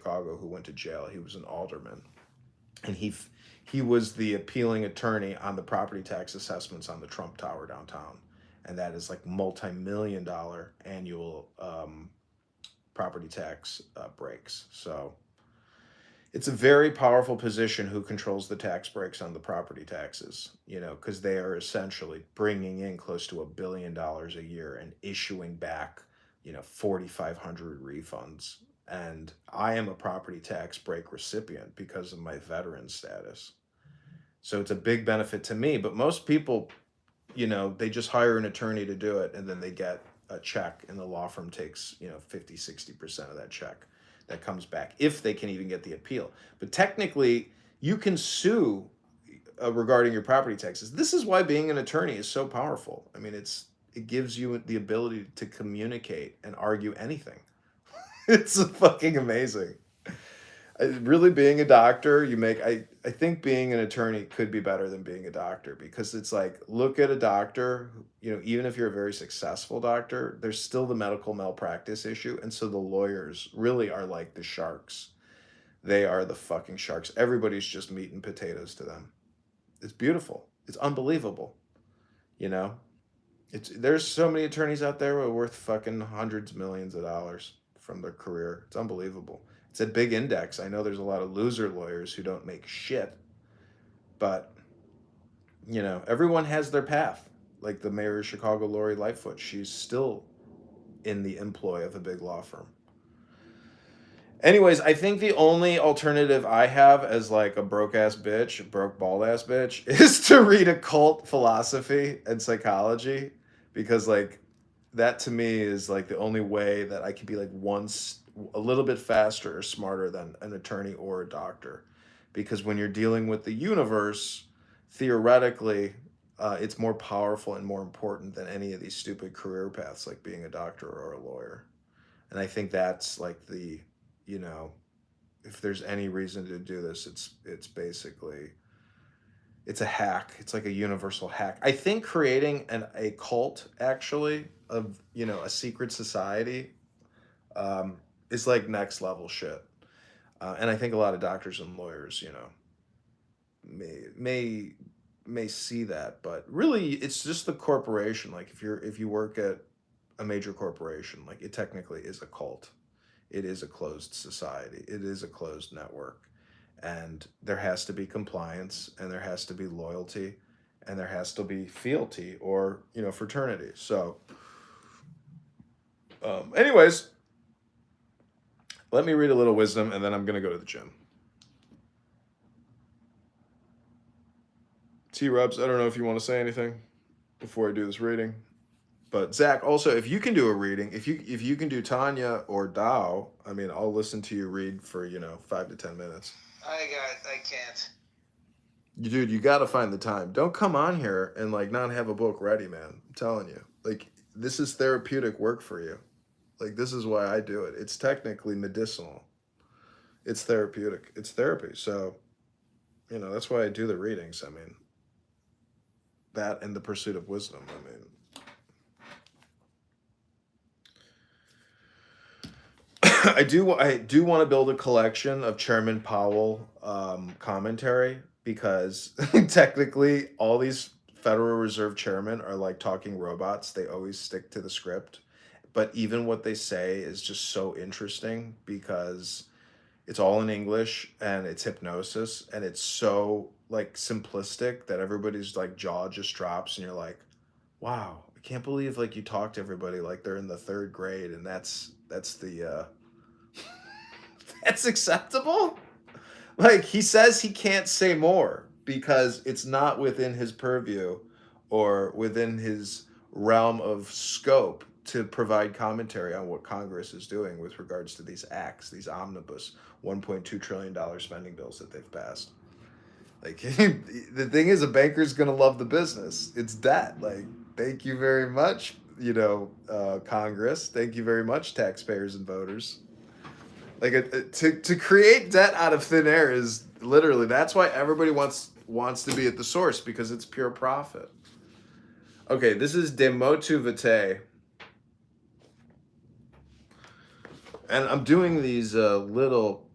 Chicago who went to jail. He was an alderman, and he was the appealing attorney on the property tax assessments on the Trump Tower downtown, and that is like multi-million-dollar annual property tax breaks. So it's a very powerful position who controls the tax breaks on the property taxes, because they are essentially bringing in close to $1 billion a year and issuing back, 4,500 refunds. And I am a property tax break recipient because of my veteran status. So it's a big benefit to me. But most people, they just hire an attorney to do it, and then they get a check, and the law firm takes, 50, 60% of that check that comes back, if they can even get the appeal. But technically, you can sue regarding your property taxes. This is why being an attorney is so powerful. I mean, it gives you the ability to communicate and argue anything. It's fucking amazing. Really, being a doctor, I think being an attorney could be better than being a doctor, because it's like, look at a doctor, even if you're a very successful doctor, there's still the medical malpractice issue. And so the lawyers really are like the sharks. They are the fucking sharks. Everybody's just meat and potatoes to them. It's beautiful. It's unbelievable. There's so many attorneys out there who are worth fucking hundreds of millions of dollars from their career. It's unbelievable. It's a big index. I know there's a lot of loser lawyers who don't make shit, but everyone has their path. Like the mayor of Chicago, Lori Lightfoot, she's still in the employ of a big law firm. Anyways, I think the only alternative I have as like a broke bald ass bitch, is to read occult philosophy and psychology, because like that to me is like the only way that I could be like a little bit faster or smarter than an attorney or a doctor. Because when you're dealing with the universe, theoretically, it's more powerful and more important than any of these stupid career paths like being a doctor or a lawyer. And I think that's like if there's any reason to do this, it's basically, it's a hack. It's like a universal hack. I think creating a cult, actually, of, a secret society, is like next level shit. And I think a lot of doctors and lawyers, may see that, but really it's just the corporation. Like if you work at a major corporation, like it technically is a cult. It is a closed society. It is a closed network. And there has to be compliance, and there has to be loyalty, and there has to be fealty, or, fraternity. So, anyways, let me read a little wisdom, and then I'm going to go to the gym. T-Rubs, I don't know if you want to say anything before I do this reading. But Zach, also, if you can do a reading, if you can do Tanya or Tao, I mean, I'll listen to you read for 5 to 10 minutes. I can't. Dude, you got to find the time. Don't come on here and like not have a book ready, man. I'm telling you, like this is therapeutic work for you. Like this is why I do it. It's technically medicinal. It's therapeutic. It's therapy. So, that's why I do the readings. I mean, that and the pursuit of wisdom. I mean. I do want to build a collection of Chairman Powell commentary, because technically all these Federal Reserve chairmen are like talking robots. They always stick to the script, but even what they say is just so interesting, because it's all in English and it's hypnosis, and it's so like simplistic that everybody's like jaw just drops, and you're like, wow, I can't believe like you talk to everybody like they're in the third grade, and that's the that's acceptable? Like, he says he can't say more because it's not within his purview or within his realm of scope to provide commentary on what Congress is doing with regards to these acts, these omnibus $1.2 trillion spending bills that they've passed. Like, the thing is, a banker's going to love the business. It's debt. Like, thank you very much, Congress. Thank you very much, taxpayers and voters. Like, to create debt out of thin air is literally, that's why everybody wants to be at the source, because it's pure profit. Okay, this is De Motu Vitae. And I'm doing these little